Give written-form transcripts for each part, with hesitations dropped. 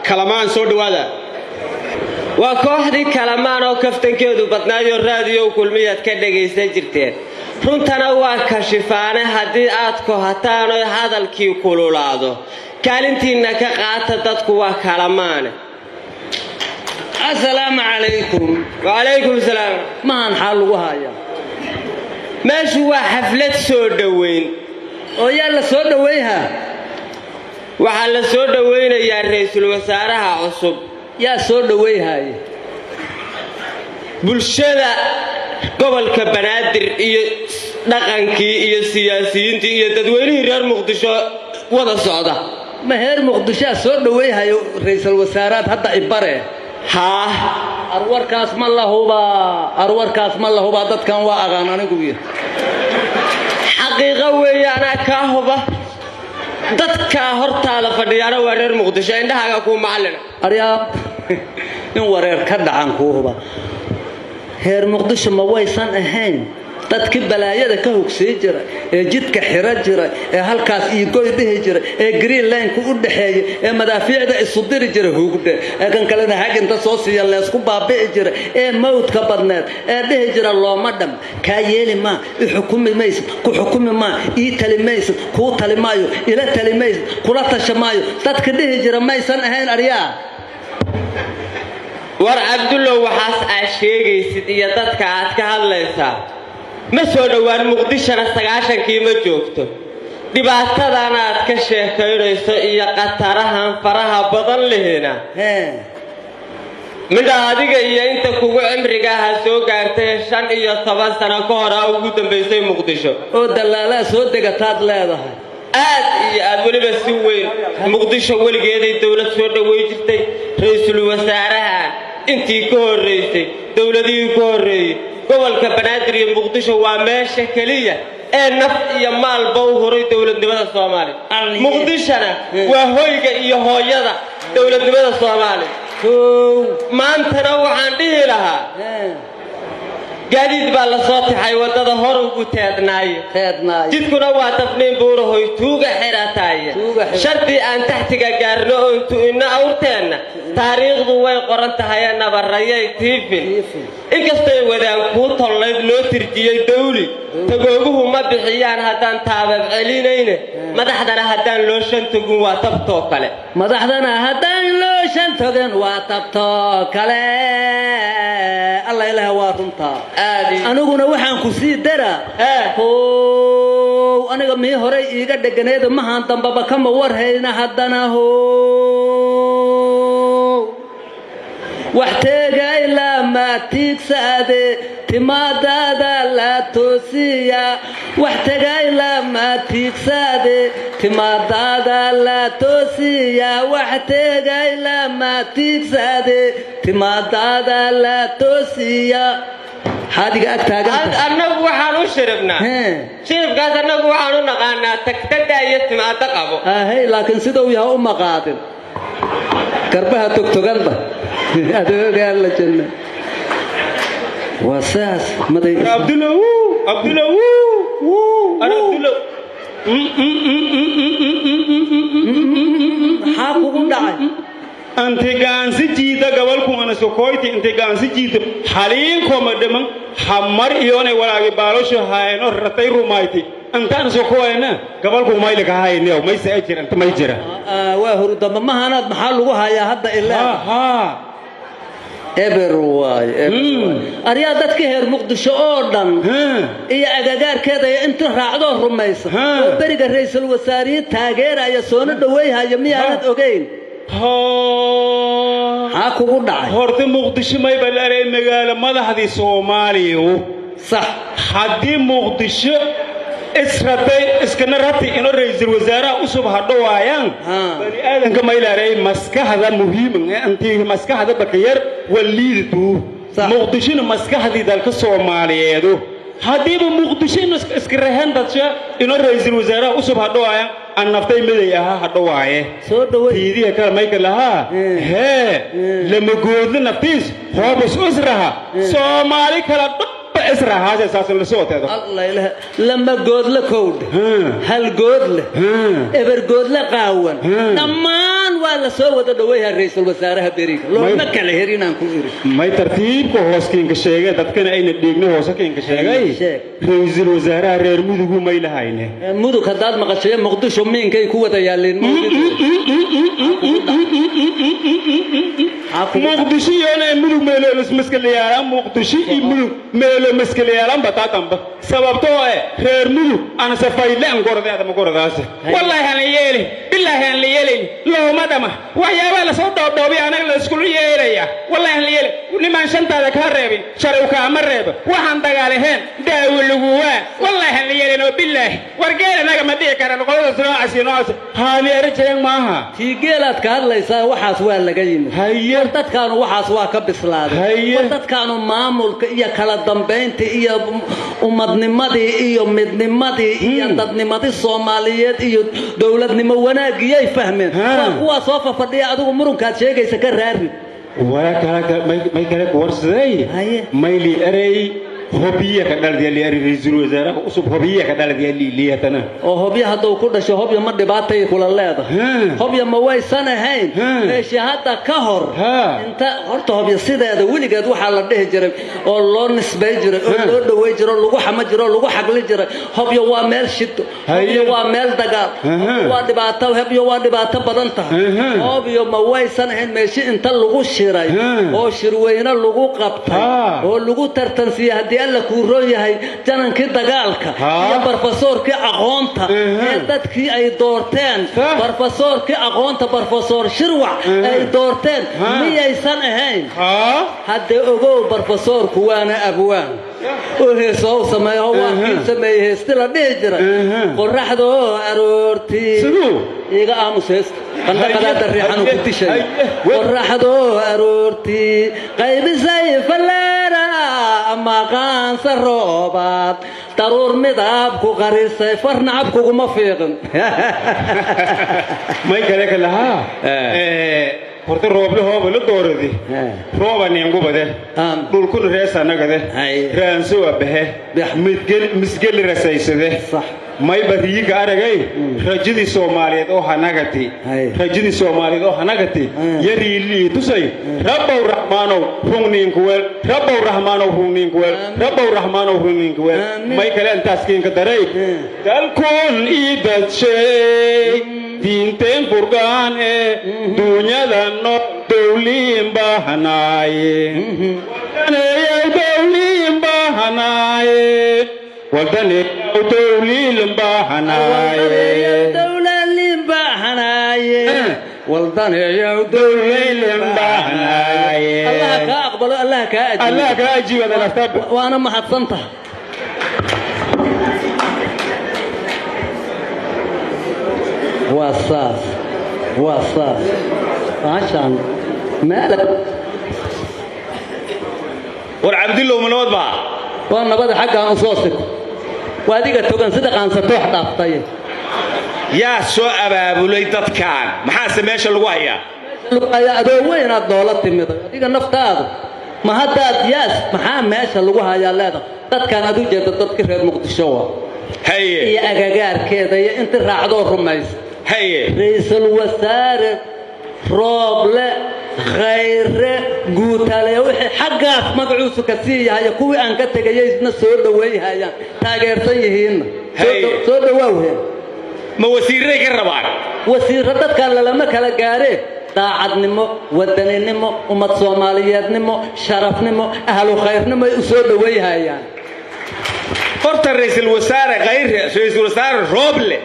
kalamaan soo dhawaada وكوحدي كلمان أو كفتن كيدو بطنايو راديو كل مية كده جيسان جرتين رنتنا وكشفانة هدي آتكو هتانو هذا الكيو كولولادو كالنتينا كقاعدة تدكو كلمان السلام عليكم وعليكم السلام ما نحلوها يا ماشي حفلة سودوين ويلا سودويها وحل سودوين يا رئيس الوزراء عصب يا سودويها bulshada gobolka banaadir iyo dhaqankii iyo siyaasiyiintii iyo dadweynihii reer muqdisho wada socda ma heer muqdisho soo dhaweeyahay ra'iisul wasaaraad hadda ibare arwarkaas ma lahuba dadkan waa aqaan anigu xaqiiqo weeyana ka huba dadka hortaada fadhiyana waa reer muqdisho indhahaaga ku macallin aryaa in wareer ka dhacan ku huba heer muqdisho ma waysan ahayn dadkii balaayada ka hogsii jira ee jidka xira jira ee halkaas iyo goy dhihi jira ee green line ku u dhaxeeyay ee madaafiicda isu diri jira hugde ee kan kale haginta soo siiya la isku baabi'i jira ee mawdka badneed ee dhihi jira looma dham ka yeeli ma xukumi mays ku xukumi ma ii talimays ku talimaayo ila talimays kula tashamaayo dadka dhihi jira maysan ahayn aryaa war Abdullah waxaas aad sheegaysid iyo dadka aad ka hadlaysaa ma soo dhawaan muqdishona 90kii ma joogto dhibaatadan aad ka sheekaynayso iyo qatarahan faraha badan lehena midda adiga iyo inta kugu cimriga ha soo gaartay 15 sano ka hor ugu dambeysay muqdisho oo dalaala soo degataad leedahay aad iyo aad waliba si weyn muqdisho waligeeday dawlad soo dhaweey jirtay ra'iisul wasaaraha intii ka horeysay dawladii ka horeeyay gobolka banaadir iyo muqdisho waa meesha kaliya ee naf iyo maalba u horay dawladnimada Soomaaliya muqdishona waa hoyga iyo hooyada dawladnimada Soomaaliya maantana waxaan dhihi lahaa gaadiid baa la soo taxay wadada hor ugu teednaay jidkuna waa tafniin buuro hoy tuuga xiraatay sharti aan taxtiga gaarno oo intu ina awrteena taariikhdu way qoran tahay nabarayay tiifin inkastoo wadaan ku tolleed loo tirjiyay dawli tagooguhu ma bixiyaan hadaan taabab celinayna madaxdana hadaan loo shantagun waa tabto kale madaxdana hadaan loo shantagun waa tabto kale Allah ilaaha waa runta aniguna waxaan ku sii dara aniga mii hore iiga dhaganeed ma haan dambaba kama warhayna haddana waxteegay la ma tiigsaade timaadada la toosiya waxteegay la ma tiigsaade timaadada la toosiya waxteegay la ma tiigsaade timaadada la toosiya hadiga agtaagan annagu waxaan u shiribnaa shiribkaas annagu waxaan u naqaanaa tagtada iyo timaada qabo laakiin sidoo yahay u maqaadin garbaha togtoganda adooga la janna wasaas maday Abdullah Abdullah ha kugu dhacay أنت جانسي جيدا قبل كون سكويتي أنت جانسي جيدا حاليا كم دمن حمر يونه ولا جبالوش هاي نور رتاي رومايتي أنت أنا سكوينا قبل كون ما يلقى هاي نيو ما يسأجر أنت ما يجرا وهرد ما هناد محل وهاي هذا إلا إبرواي أريادك هير مقدش أردن إيه أجدار كذا أنت راعده رميس وبرج الرئيس الوزراء تاجر يا سون دوي هاي ميانات أوكين ها كوكو داعي هورت مقدشو ما يبلاري مقالة مدحدي سوماليو صح حدي مقدشو اسرتي اسكنراتي انو رئيس الوزراء أصب هدوايان بني آدم كما يلاري مسكة هذا مهم انت مسكة هذا بكير والليدتو مقدشو مسكة هذه دالك سوماليو هدي مقدشو اسكرهن داتشا انو رئيس الوزراء أصب هدوايان النفتي مليها هدوايه تيدي كلا ما يكلها هي لما جود النفتيس هو بس أسرها سومالي كلا إسرها هذا أساس الصوت هذا الله إله لما جود لكود هل جود له إبر جود لقاون نمان ولا سوى دويها الرئيس الوزراء بريك لو ما كان هيرينا نكون ما ترتيب كهوسكين كشيء تذكر أين الدقن هوسكين كشيء رئيس الوزراء رير مدو ما يلهاينه مدو خدات ما قشيء مقدس مين كي قوة يالين مقدسي أنا مدو ميلو مسكلي يارام مقدسي ميلو مسكلي يارام بتاعتهم سبب توه رير مدو أنا سفايل لهم قرده هذا مقرده والله هنيالي بالله هنيالي لو ما دم ويا ولا صوت دوبي أنا السكول يالي والله هنيالي ولما شنت هذا كهربي شروك أمرب وحن تقالهن داول جوا والله هنيالي لو بالله ورجال أنا كم دي كارن قول سنا أسيناس هاني أرجع معها تيجيلات كان ليس وحاس ولا جايين هيا ورتت كانوا وحاس واقب بسلاد ورتت كانوا معمول يا كلا دمبنت يا ومدنمدي يا مدنمدي يا تدنمدي الصوماليات يا دولة نمونا جاي فهمين وقوة صوفة فدي أدو مرون كات شيء جاي سكرر ولا كلا ما يكره كورس ذي ما يلي أري هوبية كدال ديالي رئيس الوزراء وصوب هوبية كدال ديالي ليتنا هوبية هذا وكل شيء هوبية ما دبعتي كل الليلة هوبية ما واي سنة هين إيش هذا كهر أنت قلت هوبية سيدا هذا ولي قد وح على ده جرب الله نسبة جرب الله دوي جرب لقوا حمد جرب لقوا حقل جرب هوبية وامل شتو هوبية وامل دقار وادبعته هوبية وادبعته بدنته هوبية ما واي سنة هين ماشي أنت لقوا الشراي أو شروينا لقوا قبته أو لقوا ترتنسيه هدي الله كوروي هاي جنن كده قالك يا بروفيسور كي أغونتا هدت كي أي دورتين بروفيسور كي أغونتا بروفيسور شروع أي دورتين مية سنة هين هدي أقول بروفيسور كوانا أبوان وهي صوص ما هو كل سميه استلا ديجرا قرح دو أرورتي إيجا أمسس كنا كذا تريحانو كنت شيء قرح دو أرورتي قيب زي فلارا أما كان سروبات ترور مذاب كو غريس فرنعب كو ما فيغن ما يكلك لها horta rooble hooba la dooradii rooba niingu bade dhulku reesana gade raanso abahe misgel rasaysade may bariiga aragay rajidii Soomaaliyeed oo hanagati yariili tusay rabbaw rahmaanow rungninkwel may kale intaas keenka daray dalkun idadshay diinteen furgaan dunyada no dawliin bahanaaye wadane dawliin bahanaaye الله كأقبل الله كأجيب الله كأجيب هذا الأفتاب وأنا ما حصنته وصاص عشان مالك والعبد الله من وضبع وانا بدي حق عن صوصك وهذيك التوكن صدق عن سطوح طافتين يا سو أبو ليتت كان ما حاسس ماشي الوهية أدو وين الدولة تميت هذيك النفط هذا ما هذا ياس ما ماشي الوهية لا تت كان أدو جد تذكر مقدشوا هي أجار كذا أنت راعدو رميس هي رئيس الوزراء روبل غير قوتالي وحي حقاك مقعوس كسيه هيا كوي أنك تجيزنا سود وي هيا تاجر سيهين سود ووهين ما وسير ريك الربار وسير ردت كان لما كلا جاري طاعد نمو ودني نمو أمة صوماليات نمو شرف نمو أهل خير نمو سود وي هيا فرت رئيس الوزراء غير رئيس الوزراء روبل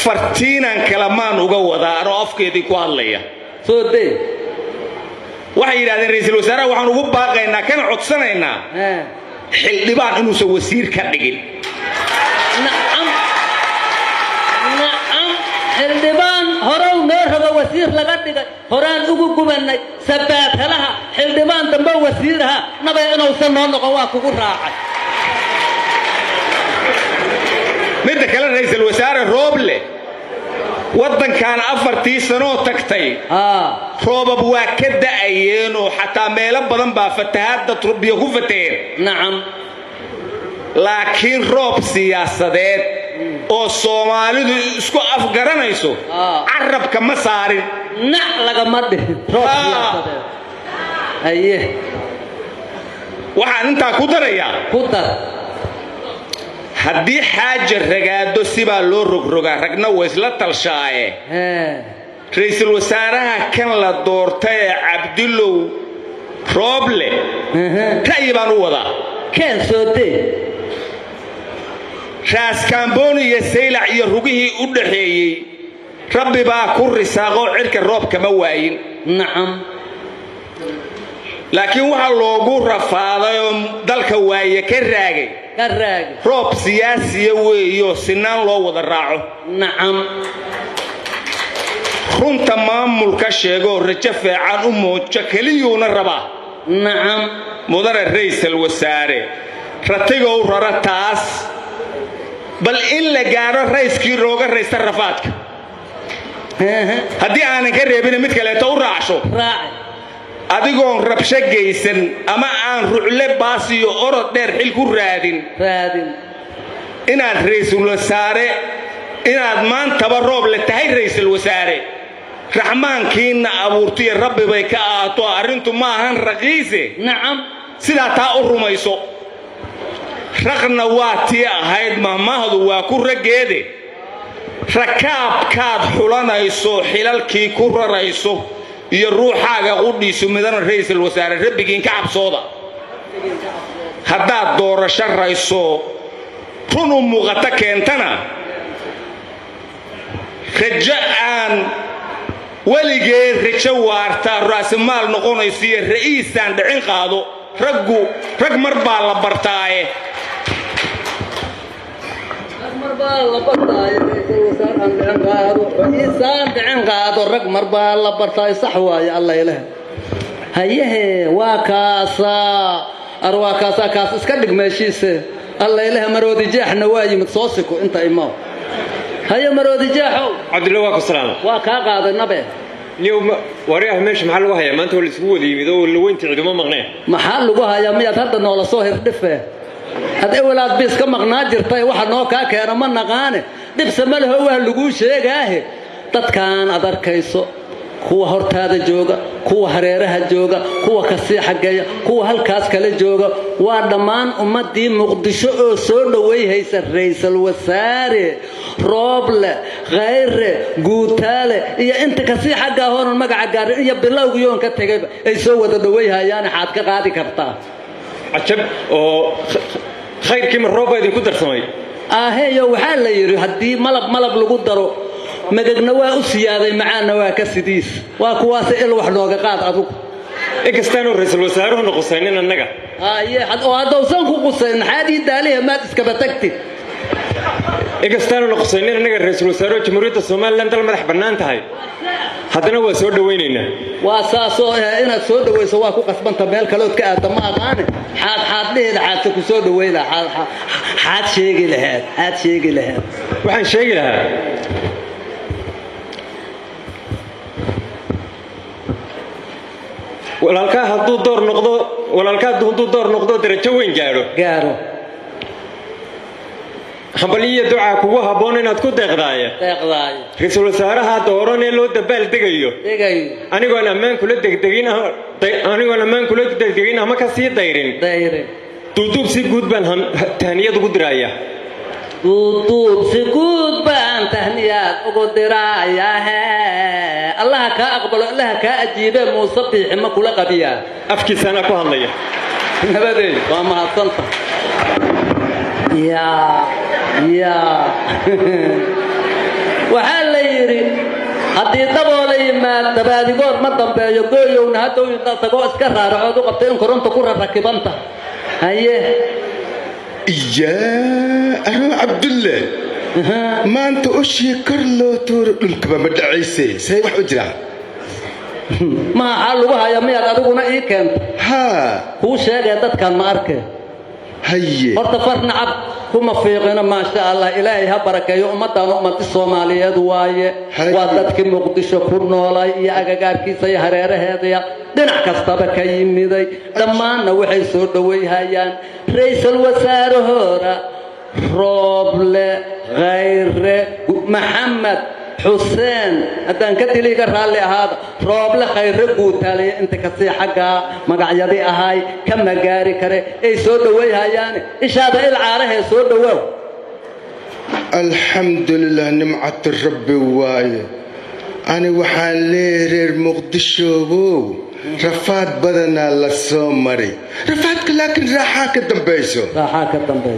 fartiinan kalamaan uga wadaa anoo afkeedii ku hadlaya soo day waxay yiraahdeen ra'iisul wasaaraha waxaan ugu baaqaynaa kana codsanaynaa xildhibaan inuusan wasiir ka dhigin nacam xildhibaan horow noo rabo wasiir laga dhigay horaan ugu gubanay sabaad halaha xildhibaan dambe wasiiraha nabay inuusan noo noqon waa kugu raacay midda kale ra'iisul wasaare Roble wadan kan 4 sano tagtay roobab waa ka da'ayeen oo xataa meelo badan baa fatahaad turbiyo ku fateen nacam laakiin roob siyaasadeed oo Soomaalidu isku afgaranayso carabka ma saarin nac laga madhi aye waxaan inta ku darayaa haddii xaaja ragaado sibaa loo rogrogaa ragna way isla talshaaye ra'iisul wasaaraha kan la doortay Cabdillow Rooble ra'yi baan u wadaa keen soo dee raas kaambooni iyo saylac iyo rugihii u dhaxeeyay rabbi baa ku risaaqo cirka roobka ma waayin nacam laakiin waxa loogu rafaaday oo dalka waaye ka raagay roob siyaasiya weeyo sinaan loo wada raaco nacam runta maamulka sheego rajo fiican u muujo kaliyuuna rabaa nacam mudane ra'iisul wasaare ratiga u rara taas bal in la gaaro ra'iiskii rooga ra'iisul rafaadka haddii aanan ka reebin mid kale u raacsho adigoon rabsho geysan ama aan rucle baasiyo orod dheer xil ku raadin inaad ra'iisul wasaare inaad maantaba roob la tahay ra'iisul wasaare raxmaankiina abuurtiyo rabbi bay ka aato arrintu ma ahan raqiise nacam sidaa taa u rumayso raqna waa tii ahayd mahmahdu waa ku rageede rakaabkaad xulanayso xilalkii ku rarayso iyo ruuxaaga qudhiisu midana ra'iisul wasaare rabbigiin ka cabsooda haddaad doorasho rayso run u muuqata keentana rajo aan weligeed rajo waarta raasmaal noqonayso iyo ra'iisaan dhicin qaado rag mar baa la bartaaye rag mar baa la bartay sax waaye alla ilaah hayahe waa kaas iska dhig meeshiisa alla ilaah maroodi jeexna waa yimid soo siko inta imaa هيا مرودي جاحو عبد الله واكو السلام واكا قاضي النبي اليوم وريها ماشي محل وهي ما انت اللي سووا لي ميدو اللي وين تعدوا ما مقناه محل وهي ميد هذا نولا سو هردفه هذا اولاد بيس كما قنا جرتay waxa noo ka keena ma naqaan dib samal waa lagu sheegaahay dadkan adarkayso kuwa hortaada jooga kuwa hareeraha jooga kuwa ka sii xageeya kuwa halkaas kala jooga waa dhamaan ummadii muqdisho oo soo dhaweeyaysa ra'iisul wasaare Rooble Khayre Guutaale iyo inta ka sii xaga horan magaca gaar iyo bilowga yoon ka tagay ay soo wada dhaweeyayaan xaad ka qaadi kartaa عجب oo khayrkii mar roob idin ku darsamay aheeyo waxa la yiri hadii malab lagu daro magagna waa u siyaaday macaana waa ka sidiis waa kuwaas il wax looga qaad adigu inkastoo ra'iisul wasaaruhu noqosaynina naga had oo hadawsan ku qusayn xadii daaliya ma iska batagti inkastoo noqosaynina naga ra'iisul wasaaruhu jamhuuriyadda Soomaaliland dal madax banaan tahay haddana waa soo dhaweynaynaa waa saasoo inaad soo dhaweyso waa ku qasbanta meel kale oo ka aad ma aqaan xaad leedahay xaad ku soo dhaweyna xaad sheegi lahayd waxaan sheegi lahaa walaalka hadduu door noqdo darajo weyn gaaro hambaliyo ducaa kugu haboon inaad ku deeqdaayo ra'iisul wasaaraha dooranee loo dabaal degayo anigoon ammaan kula degdegin ama ka sii dayrin duuduub si guud baan tahniyad ugu diraaya ugu diraaya Allah ka aqbalo Allah ka ajiibe Muuse biixi ma kula qabiya afkiisana ku hadlaya nabadey waa mahadsantahay يا وحال يري هدي دبولي ما دبادي غور ما دنبيو غويونا هدو انت تغو اسكا رارعودو قبتين كورنتو ku rakibanta haye يا أنا عبد الله ما أنت أشي كرلو تور الكبا مدعيسي سيح أجرا ما حلوها يا مير أدونا إيه كان هو شيء قدرت كان ماركه هي ارتفرنا عب كما فيقنا ما شاء الله إلهي هبرك يا أمة الصومالية دواية وادتك مقدشة كرنولا يا أجاكار كيسي هريرة هذيا دنع كستبك يميدي دمان وحي سود ويهايان رئيس الوزراء هورا روبل غير محمد حسين أدان كتلي قرالي هذا روبل خير قوتالي أنت كسي حقا مقعيدي أهاي كم مقاري كري إي سود ويها يعني إيش هذا العاره سود ويها الحمد لله نمعة الرب واي أنا وحان ليرير مقدشو رفات بدنا للسومري رفاتك لكن راحاك الدنبيسو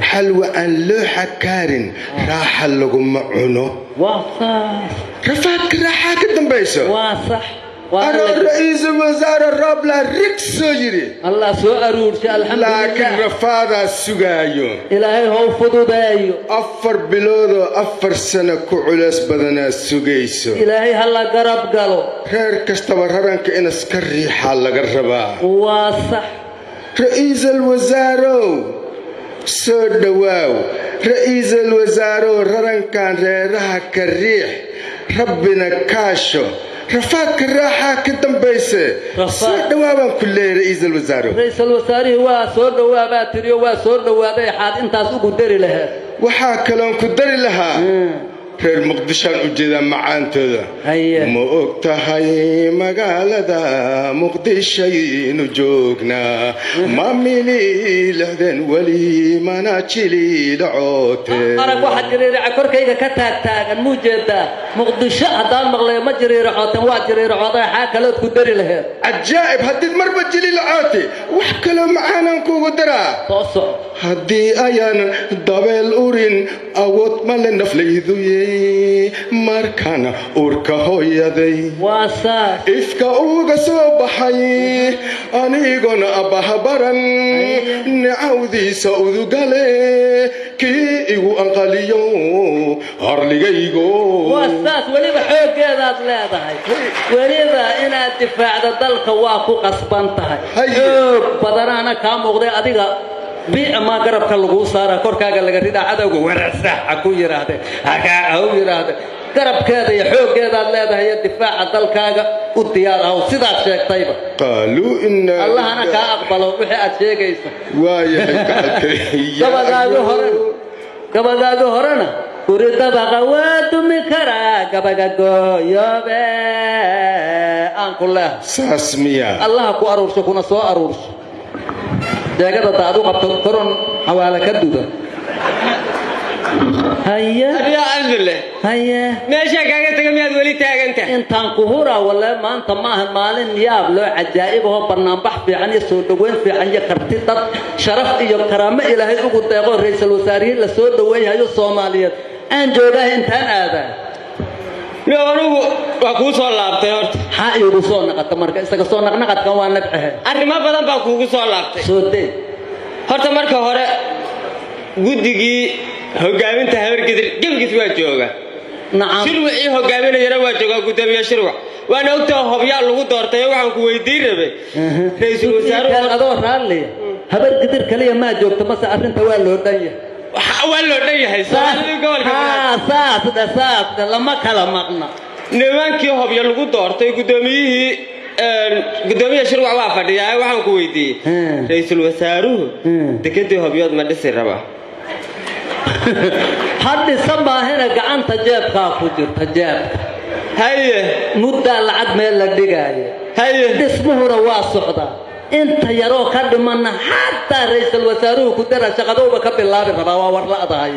حلوة أن لوحة كارن راحة لكم معونو واصح رفاتك راحاك الدنبيسو واصح أنا رئيس وزارة الرابلة ريكسو يري الله سوء أرورش الحمد لله لكن رفاضة السقايو إلهي هو فضو بايو أفر بلودو أفر سنة كعلس بدنا السقايسو إلهي هلا قرب قالو خير كستبر هرانك إن سكري حال قربا واصح رئيس الوزارة سود واو رئيس الوزارة ررنكان ريرها كالريح ربنا كاشو رفاك الراحة كدن بيسة سود واو كل رئيس الوزارة رئيس الوزارة هو سود واو تري هو سود واو حاد انت سوق دري لها وحاك لون كدري لها reer muqdishaan u jeeda macaantooda ma og tahay magaalada muqdishaynu joognaa ma miliilahdeen weli mana jiliilacoote arag waxa jiriiraca korkayga ka taagtaagan muu jeedaa muqdisho haddaan maqlay ma jiriiracooten waa jiriiracooday xaa kalood ku dari laheed cajaa'ib haddiid marba jiliilacoote wax kaloo macaanan kugu daraa soo soco haddii ayaan dabeel urin awood male naflayduye markana urka hooyaday ifka uga soo baxay anigona abahabaran nicawdiisa udugale kii igu anqaliyo harligaygo waasaas weliba xooggeedaad leedahay weliba inaad difaacda dalka waa ku qasban tahay xoog badanaana kaa muuqday adiga ما قرب كلغو صار كوركاغا لغا ريدا عدوغو ورسا اكو يراده هكا او يراده قرب كذا يحوق كذا لهدها دفاع دلكاغا وديار او سدا شيغتayba قالوا ان الله انا كا اقبله وخي اد شيغيسا وايه كبداغو هورنا وريدا بغوات مكرا كبغاغو يوبه ان كله ساسميا الله كو ارورش كنا سو ارورش جاكدا تعدو قبطو كرون حوالة كدودا هيا يا عبد الله هيا ماشي كاغا تغمياد ولي تاغنت انتان كهورا ولا ما انت مالين ياب لو عجائب هو برنامج في عن سو دوين في عن كرتي دد شرف iyo karaamo ilaahay ugu deeqo ra'iisul wasaarihi la soo dhaweeyayo Soomaaliyeed aan joogaa intaan aadaa anigu waa kuu soo laabtay horta ha igu soo naqata marka isaga soo naqnaqadkan waa nabcahay arrimo badan baa kuugu soo laabtay soo dee horta marka hore guddigii hogaaminta habarkidir gabkiis waa jooga nacam shirwixii hogaaminayana waa jooga gudoomiye shirwax waana ogtaa hobyaa lagu doortay waxaan ku weydiin rabay ra'iisul wasaaraha adoo raali habarkidir kaliya ma joogto mase arrinta waa loo dhan yahay waa loo dhan yahay saas lama kala maqna nimankii hobyo lagu doortay gudoomiye shirwax waa fadhiyaa waxaan ku weydiiyey ra'iisul wasaaruhu dekedii hobyood ma dhisi rabaa haddi sabaahina gacanta jeebkaa ku jirta jeebka haye muddaa lacag meel la dhigaayo haye dhismuhuna waa socdaa inta yaroo ka dhimanna xataa ra'iisul wasaaruhu ku dara shaqadooba ka bilaabi rabaa waa war la'dahay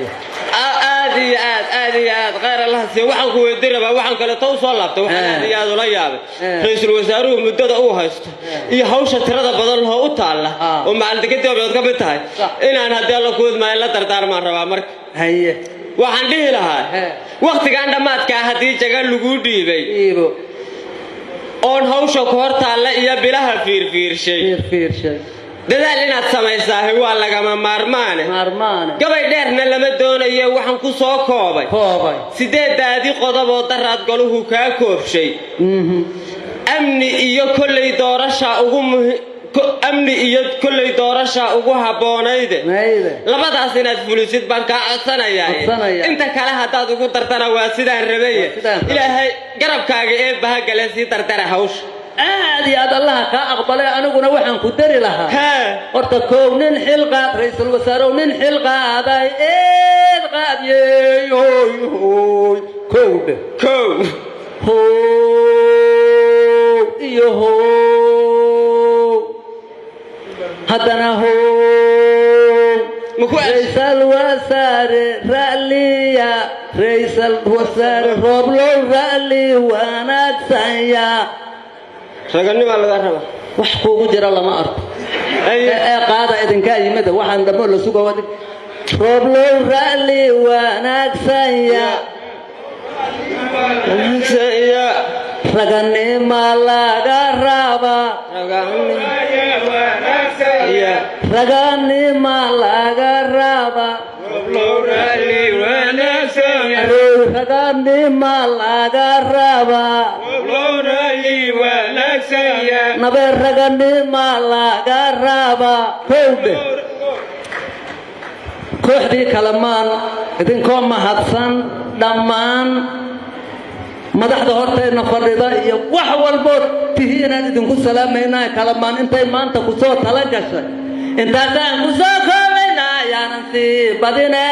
aad iyo aad khayr Allah si waxaan ku weydiin rabaa waxaan kale toos soo laabtay waxaan aad ula yaabay ra'iisul wasaaruhu muddada uu haysto iyo hawsha tirada badan oo u taala oo macaldekedii hobyood ka mid tahay inaan hadii la ku wadmaayo la dardaarmaan rabaa marka haye waxaan dhihi lahaa waqtigan dhamaadka hadii jagal lagu dhiibay oon hawsha ku hortaala iyo bilaha fiirfiirshay dadaal inaad samaysaa waa lagama maarmaane gabay dheerna lama doonayo waxaan ku soo koobay sideedaadii qodob oo daraad goluhu kaa koobshay amni iyo kolley doorasha ugu haboonayde labadaas inaad fulisid baan kaa codsanayaa inta kale haddaad ugu dartana waa sidaan rabaye ilaahay garabkaaga ee bahagale sii dardara hawsha aad iyo aad allaha kaa aqbalay aniguna waxaan ku dari lahaa horta koow nin xil qaad ra'iisul wasaaruhu nin xil qaaday qaadiyey hooy hooy kowdhe kow hoow iyo hoow haddana hoow raysal wasaare ra'liya raysal wasaare rooblow ra'li wanaagsanya raganimaa laga raba wax kuugu jira lama arko ee qaada idinkaa yimida waxaan dhammo la suga wadig rooblow ra'li wanaagsanya raganima laga raba raganima laga raba raganima laga raba nabe raganima laga raba kowdhe kooxdii kalamaan idinkoo mahadsan dhammaan madaxda hortayna fadhida iyo wax walbood tihiinaan idinku salaamaynaa kalamaan intay maanta ku soo tala gashay intaasaan ku soo koobaynaa yaanan sii badine